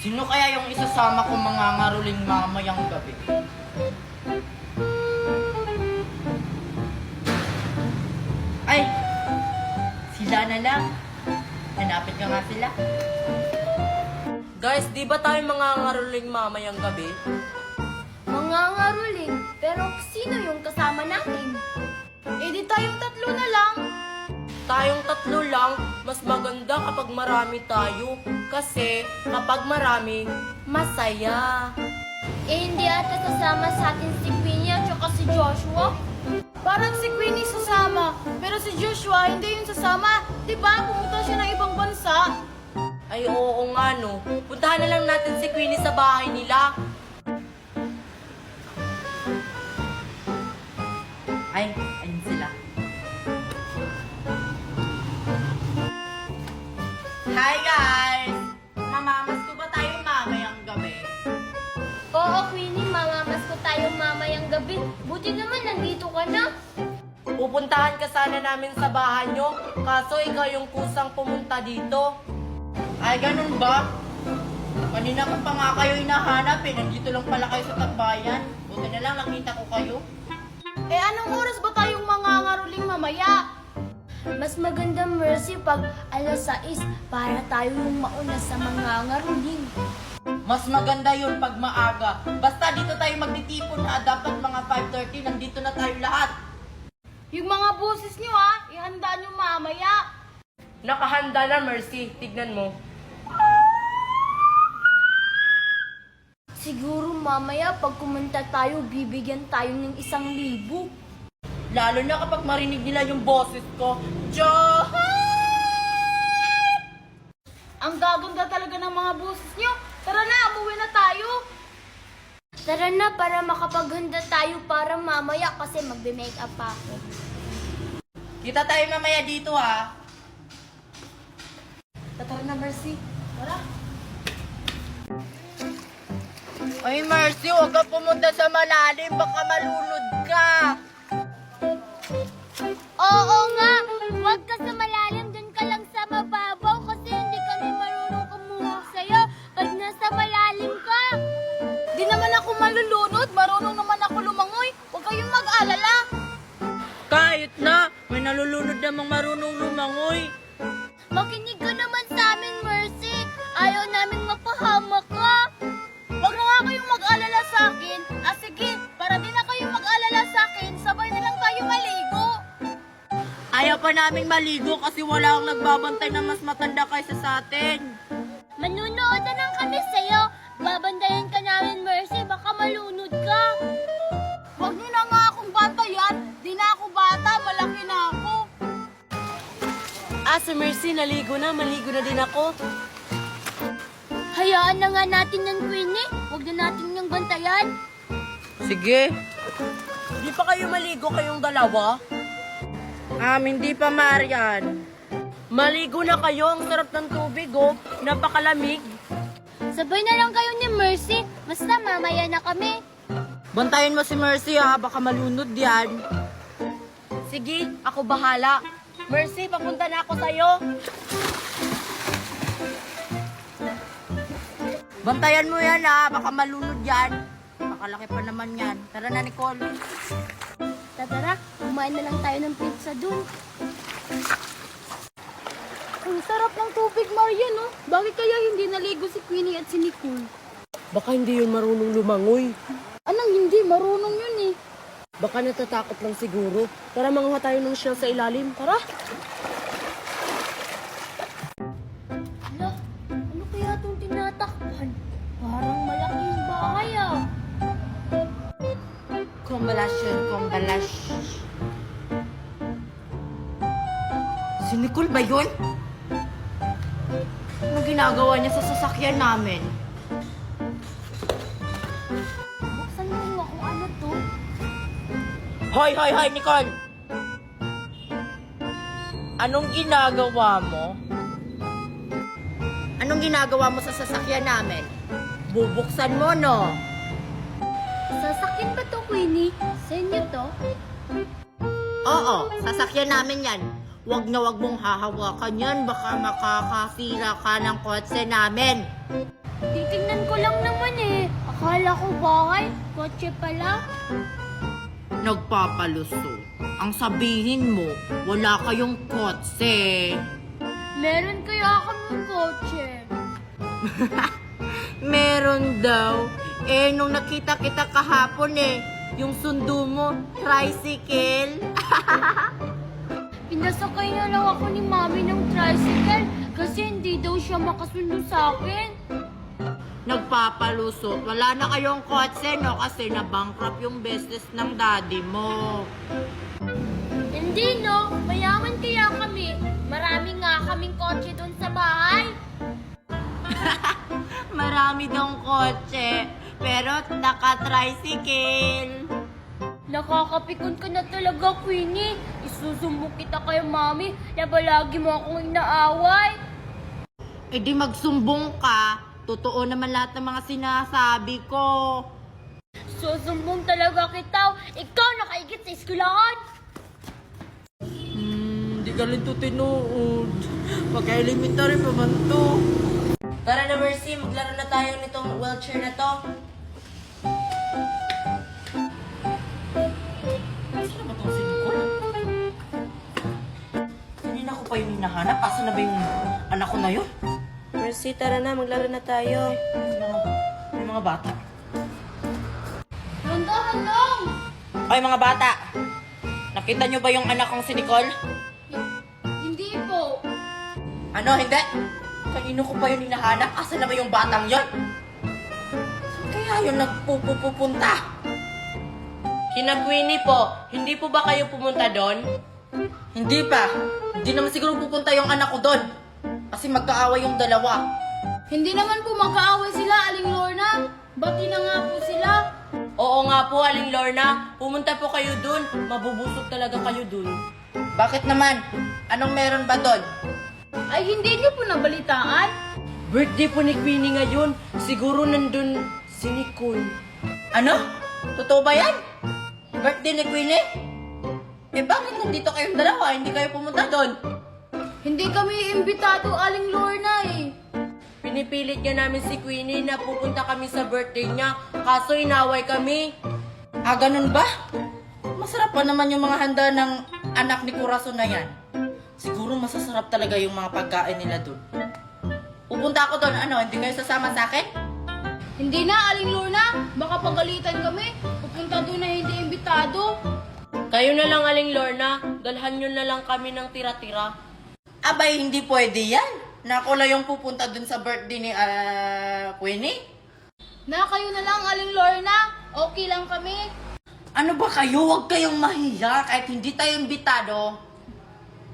Sino kaya yung isasama kong mga ngaruling mamayang gabi? Ay! Sila na lang. Hanapit ka nga sila. Guys, di ba tayo mga ngaruling mamayang gabi? Mga ngaruling, pero sino yung kasama natin? Eh di tayong tatlo na lang. Tayong tatlo lang, mas maganda kapag marami tayo. Kasi kapag marami, masaya. Eh hindi ata sasama sa atin si Queenie at saka si Joshua. Parang si Queenie sasama, pero si Joshua hindi yung sasama. Diba? Pumunta siya ng ibang bansa. Ay, oo nga no. Puntahan na lang natin si Queenie sa bahay nila. Ay, ayun sila. Hi guys! Mamamas ko ba tayo mamayang gabi? Oo, Queenie, mamamasko tayo mamayang gabi. Buti naman nandito ka na. Pupuntahan ka sana namin sa bahay nyo, kaso ikaw yung kusang pumunta dito. Ay, ganun ba? Kanina ko pa nga kayo hinahanap eh. Nandito lang pala kayo sa Tagbayan. Buti na lang nakita ko kayo. Eh anong oras ba tayong mga ngaruling mamaya? Mas maganda, Mercy, pag alas 6 para tayo yung mauna sa mga ngaruling. Mas maganda yun pag maaga. Basta dito tayo magtitipon ha. Dapat mga 5:30 nandito na tayo lahat. Yung mga boses nyo ihanda nyo mamaya. Nakahanda na, Mercy. Tignan mo. Siguro mamaya pag kumunta tayo, bibigyan tayo ng 1,000. Lalo na kapag marinig nila yung boses ko. Johan! Ang gaganda talaga ng mga boses nyo. Tara na, umuwi na tayo. Tara na para makapaghanda tayo para mamaya kasi magbe-makeup pa ako. Kita tayo mamaya dito ha. Tara na, Mercy. Tara. Ay, Mercy, huwag ka pumunta sa malalim. Baka malunod ka. Oo nga, huwag ka sa malalim, dun ka lang sa mababaw kasi hindi kami marunong kumuha sa'yo pag nasa malalim ka. Di naman ako malulunod, marunong naman ako lumangoy. Huwag kayong mag-alala. Kahit na, may nalulunod namang marunong lumangoy. Makinig ka naman sa amin, Mercy. Ayaw namin mapahamak ka. Huwag na nga kayong mag-alala sa akin. Sige, para di na kayong mag-alala sa akin, sabay na lang tayo maligo. Ayaw pa naming maligo kasi wala akong nagbabantay na mas matanda kaysa sa atin. Manunood na lang kami sa'yo. Babandayan ka namin, Mercy. Baka malunod ka. Huwag niyo na nga akong bantayan. Di na ako bata. Malaki na ako. Si Mercy, naligo na. Maligo na din ako. Hayaan na nga natin ng Queenie. Huwag na natin niyang bantayan. Sige. Di pa kayo maligo kayong dalawa? Hindi pa, Marian. Maligo na kayo. Ang sarap ng tubig, oh. Napakalamig. Sabay na lang kayo ni Mercy. Basta mamaya na kami. Bantayan mo si Mercy, ha. Baka malunod yan. Sige, ako bahala. Mercy, papunta na ako sa'yo. Bantayan mo yan, ha. Baka malunod yan. Makalaki pa naman yan. Tara na, Nicole. Tara, kumain na lang tayo ng pizza dun. Ang sarap ng tubig, Marian, no? Bakit kaya hindi naligo si Queenie at si Nicole? Baka hindi yun marunong lumangoy. Anong hindi? Marunong yun eh. Baka natatakot lang siguro. Tara, manguha tayo ng shell sa ilalim. Tara! Hala, ano kaya itong tinatakpan? Parang malaking bahay Kumbalash yun, kumbalash. Si Nicole ba yun? Anong ginagawa niya sa sasakyan namin? Buksan mo nga kung ano to. Hoy, Nicole! Anong ginagawa mo? Anong ginagawa mo sa sasakyan namin? Bubuksan mo, no? Sasakyan ba to, Queenie? Sa inyo to? Oo, sasakyan namin yan. Wag na wag mong hahawakan yan. Baka makakasira ka ng kotse namin. Titingnan ko lang naman eh. Akala ko bahay, kotse pala. Nagpapalusot. Ang sabihin mo, wala kayong kotse. Meron kaya kaming kotse. Meron daw. Eh, nung nakita kita kahapon yung sundo mo, tricycle. Pinasakay na lang ako ni Mami ng tricycle kasi hindi daw siya makasundo sa akin. Nagpapalusot. Wala na kayong kotse, no? Kasi na-bankrupt yung business ng daddy mo. Hindi no, mayaman kaya kami. Marami nga kaming kotse doon sa bahay. Marami dong kotse, pero naka-tricycle. Nakakapikon ka na talaga, Queenie. Isusumbong kita kay Mami na palagi mo akong inaaway. Eh di magsumbong ka. Totoo naman lahat ng mga sinasabi ko. Susumbong talaga kita. Ikaw nakaigit sa eskwelahan. Di galing to tinood. Pag-elementary pa man to. Tara na, Mercy. Maglaro na tayo nitong wheelchair na to. Saan na ba itong si Nicole? Kanina ko pa yung hinahanap. Asa na ba yung anak ko na yun? Mercy, tara na. Maglaro na tayo. May mga bata. Randahan lang. Ay, mga bata! Nakita nyo ba yung anak kong si Nicole? Hindi po. Ano, hindi? Kanino ko pa yun hinahanap? Asa na ba yung batang yon? Saan kaya yun nagpupunta? Kina Queenie po, hindi po ba kayo pumunta doon? Hindi pa. Hindi naman siguro pupunta yung anak ko doon. Kasi magkaaway yung dalawa. Hindi naman po magkaaway sila, Aling Lorna. Bati na nga po sila. Oo nga po, Aling Lorna. Pumunta po kayo doon. Mabubusog talaga kayo doon. Bakit naman? Anong meron ba doon? Ay, hindi niyo po nabalitaan? Birthday po ni Queenie ngayon. Siguro nandun si Nicole. Ano? Totoo ba yan? Birthday ni Queenie? Eh bakit nandito kayong dalawa? Hindi kayo pumunta doon? Hindi kami imbitado, Aling Lorna eh. Pinipilit niya namin si Queenie na pupunta kami sa birthday niya. Kaso inaway kami. Ah, ganun ba? Masarap pa naman yung mga handa ng anak ni Corazon na yan. Siguro masasarap talaga yung mga pagkain nila doon. Pupunta ako doon. Ano, hindi kayo sasama sa akin? Hindi na, Aling Lorna. Baka pagalitan kami. Pupunta doon na hindi imbitado. Kayo na lang, Aling Lorna. Dalhan nyo na lang kami ng tira-tira. Abay, hindi pwede yan. Na ako lang yung pupunta dun sa birthday ni Queenie. Na kayo na lang, Aling Lorna. Okay lang kami. Ano ba kayo? Huwag kayong mahiya kahit hindi tayo imbitado.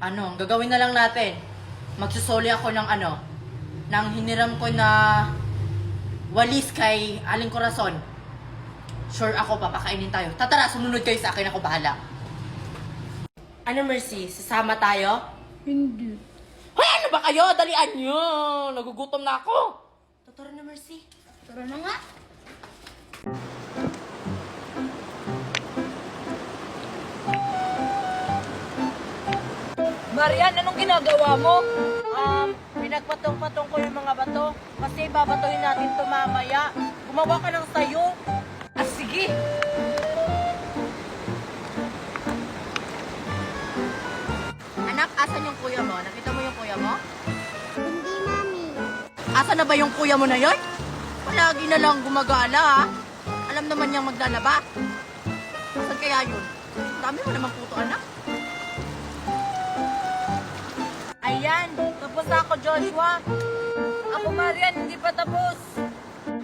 Ano, ang gagawin na lang natin. Magsusoli ako ng ng hiniram ko na walis kay Aling Corazon. Sure ako, papakainin tayo. Tatara, sumunod kayo sa akin, ako bahala. Ano, Mercy? Sasama tayo? Hindi. Hoy, ano ba kayo? Dalian nyo! Nagugutom na ako! Tatara na, Mercy. Tara na nga. Marian, anong ginagawa mo? Pinagpatong-patong ko yung mga bato kasi babatuhin natin ito mamaya. Gumawa ka ng sayo. Ah, sige! Anak, asan yung kuya mo? Nakita mo yung kuya mo? Hindi, Mami. Asan na ba yung kuya mo na yon? Palagi na lang gumagala, ha? Alam naman niyang maglalaba. Saan kaya yun? Dami mo naman puto, anak. Ayan, tapos na ako, Joshua. Ako, Marian, hindi pa tapos.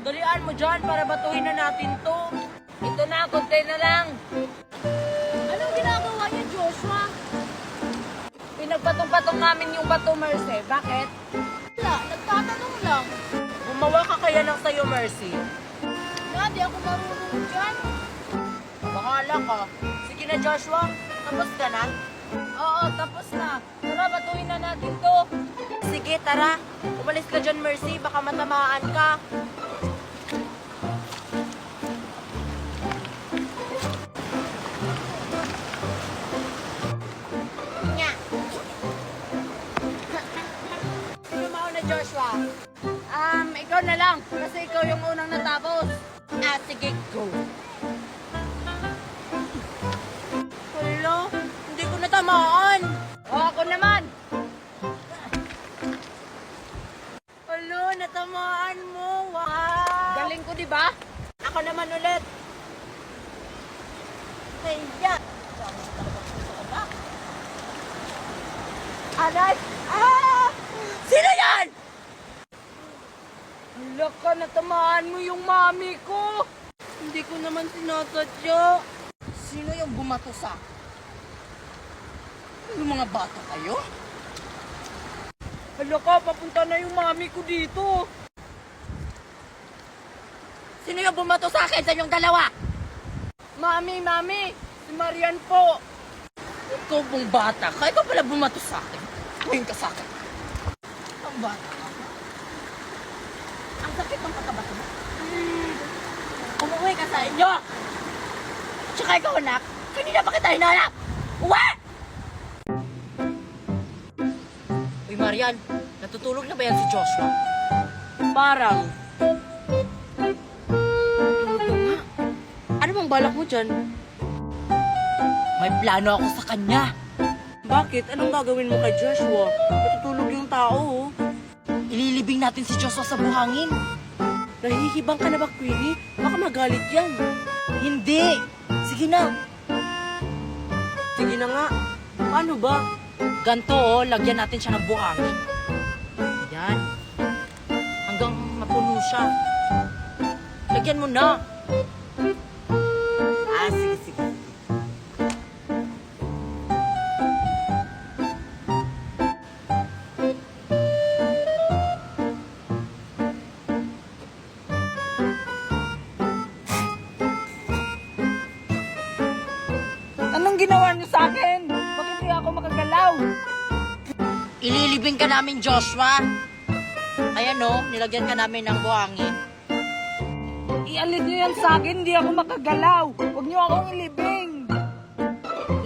Dalian mo dyan para batuhin na natin to. Ito na, konti na lang. Anong ginagawa niya, Joshua? Pinagpatong-patong namin yung bato, Mercy. Bakit? Wala, nagtatanong lang. Gumawa ka kaya ng sayo, Mercy. Di ako marunong dyan. Bahala ka. Sige na, Joshua. Tapos ka na? Oo, tapos na. Tara, batuhin na natin to. Sige, tara. Umalis ka dyan, Mercy. Baka matamaan ka. Sino mauna, Joshua? Ikaw na lang. Kasi ikaw yung unang natapos. Ah, sige, go. Hala, hindi ko natamaan. Ako naman. Hala, natamaan mo. Wow. Galing ko, di ba? Ako naman ulit. Kaya. Aray! Ah! Sino yan? Hala ka, natamaan mo yung mami ko. Hindi ko naman sinasadya. Sino yung bumato sa akin? Yung mga bata kayo? Hala ka, papunta na yung mami ko dito. Sino yung bumato sa akin sa inyong dalawa? Mami, si Marian po. Ikaw pong bata ka. Ikaw pala bumato sa akin. Kuhin ka sa akin. Ang bata ka. Ang sakit ng pagkabato mo. Umuwi ka sa inyo. Tsaka ikaw, anak. Kanina pa kita hinanap. Uwi! Uy, Marian. Natutulog na ba yan si Joshua? Parang. Ano bang balak mo dyan? May plano ako sa kanya. Bakit? Anong gagawin mo kay Joshua? Natutulog yung tao. Ililibing natin si Joshua sa buhangin. Nahihibang ka na ba, Queenie? Baka magalit yan. Hindi. Sige na. Sige na nga. Paano ba? Ganto, oh, lagyan natin siya ng buhangin. Yan. Hanggang mapuno siya. Lagyan mo na. Ah, sige. Anong ginawa niyo sa akin? Bakit hindi ako makagalaw? Ililibing ka namin, Joshua. Ayan, oh, nilagyan ka namin ng buhangin. Ialin niyo yan sa akin, hindi ako makagalaw. Huwag niyo akong ilibing.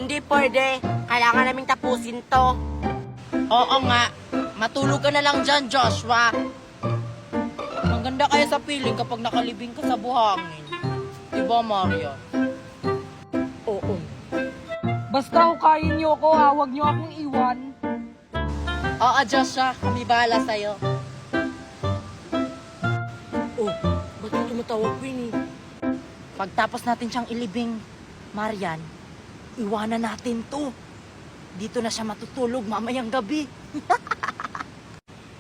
Hindi pwede. Kailangan naming tapusin to. Oo nga. Matulog ka na lang dyan, Joshua. Ang ganda kaya sa piling kapag nakalibing ka sa buhangin. Diba, Mario? Oo. Basta hukayin niyo ako ha, huwag niyo akong iwan. Oo, Joshua. Kami bahala sa'yo. Oh, ba't yung tumatawag, Queenie? Pagtapos natin siyang ilibing, Marian, iwanan natin to. Dito na siya matutulog mamayang gabi.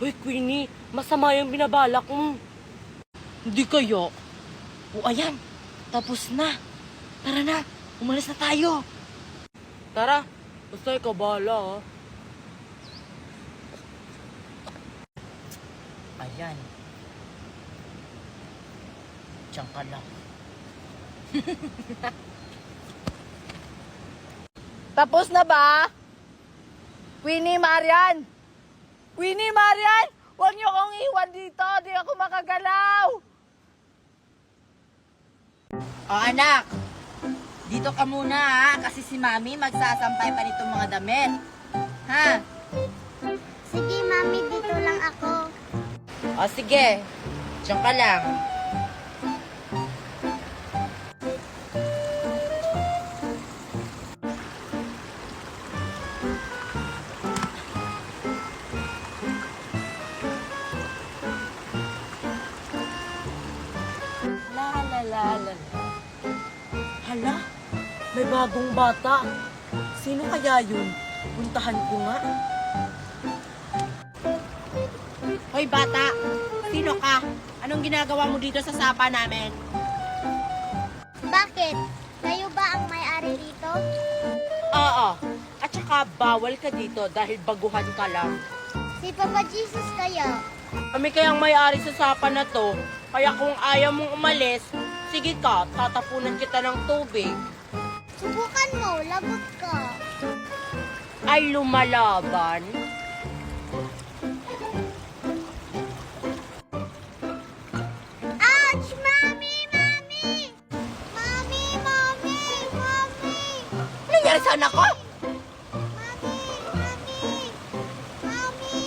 Hoy, Queenie, masama yung binabalak mo. Hindi kayo. O ayan, tapos na. Tara na, umalis na tayo. Tara, basta ikaw bahala ha. Ayan. Diyan ka lang. Tapos na ba? Queenie, Marian! Queenie, Marian! Huwag niyo akong iwan dito, di ako makagalaw! O anak, dito ka muna ha, kasi si Mami magsasampay pa nitong mga damit. Ha? Sige, Mami, dito lang ako. O sige, diyan ka lang. Hala, may bagong bata. Sino kaya yun? Puntahan ko nga. Hoy bata, sino ka? Anong ginagawa mo dito sa sapa namin? Bakit? Kayo ba ang may-ari dito? Oo, at saka bawal ka dito dahil baguhan ka lang. Si Papa Jesus kaya? Kami kayang may-ari sa sapa na to, kaya kung ayaw mong umalis, sige ka, tatapunan kita ng tubig. Subukan mo, lagot ka. Ay lumalaban. Ouch! Mami! Mami! Mami! Mami! Mami! Ano nangyari sa anak ko? Mami! Mami! Mami!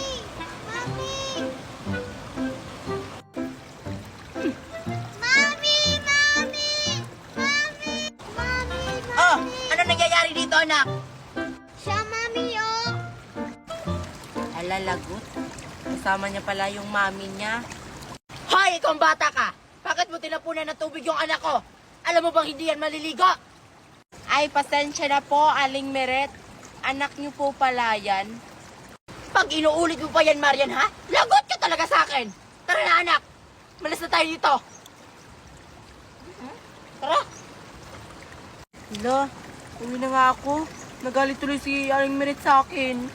Mami! lagot. Kasama niya pala yung mami niya. Hoy, ikaw bata ka! Bakit mo tinapunan ng tubig yung anak ko? Alam mo bang hindi yan maliligo? Ay, pasensya na po, Aling Meret. Anak niyo po pala yan. Pag inuulit mo pa yan, Marian, ha? Lagot ka talaga sa akin! Tara na, anak! Malas na tayo dito! Tara! Hala, uwi na nga ako. Nagalit tuloy si Aling Meret sa akin.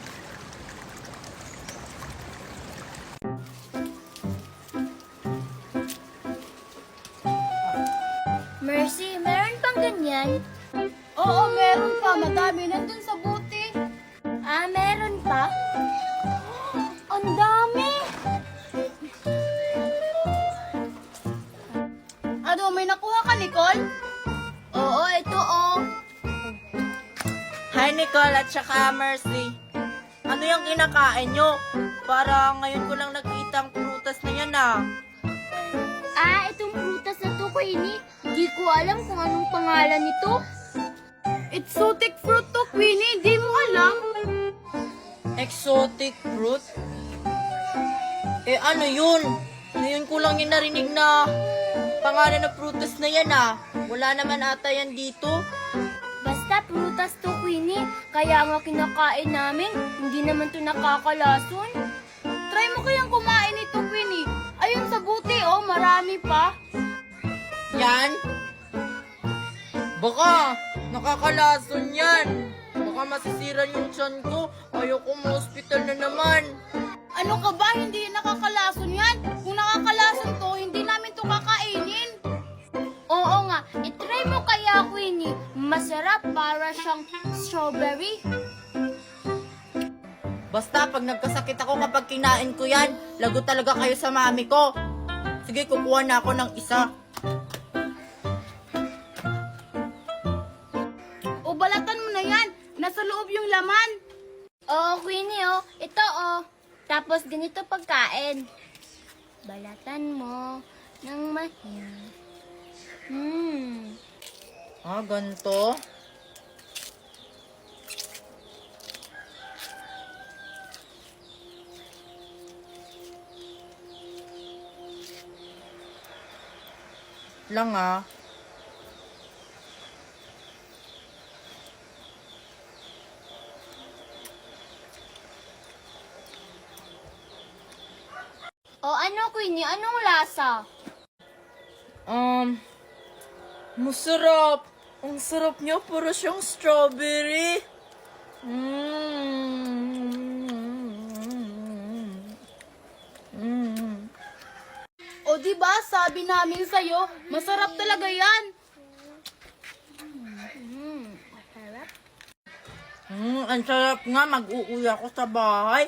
Mercy, meron pang ganyan? Oo, meron pa. Madami nandun sa buti. Ah, meron pa? Ang dami! Ano, may nakuha ka, Nicole? Oo, ito oh. Hi, Nicole at saka Mercy. Ano yung kinakain nyo? Para ngayon ko lang nakita ang prutas na yan, ah. Ah, itong prutas na to, Queenie. Hindi ko alam kung anong pangalan nito. Exotic fruit to, Queenie. Di mo alam? Exotic fruit? Ano yun? Ngayon ko lang yung narinig na pangalan ng prutas na yan, ah. Wala naman ata yan dito. Basta prutas to, Queenie. Kaya nga kinakain namin. Hindi naman to nakakalason. Try mo kayang kumain ito, Queenie. Ayun sa buti, oh. Marami pa. Yan? Baka nakakalason yan. Baka masisira yung tiyan ko. Ayoko ma-hospital na naman. Ano ka ba? Hindi nakakalason yan. Kung nakakalason to, hindi namin to kakainin. Oo nga, itry mo kaya, Queenie. Masarap para siyang strawberry. Basta pag nagkasakit ako kapag kinain ko yan, lagot talaga kayo sa mami ko. Sige, kukuha na ako ng isa. O balatan mo na yan. Nasa loob yung laman. Oo, Queenie, oh. Ito, oh. Tapos ganito pagkain. Balatan mo ng mahina. Ganito? Lang, ah. O ano, Queenie? Anong lasa? Masarap. Ang sarap niya, para siyang strawberry. O di ba sabi namin sa'yo, masarap talaga yan. Ang sarap nga. Mag-uuwi ako sa bahay.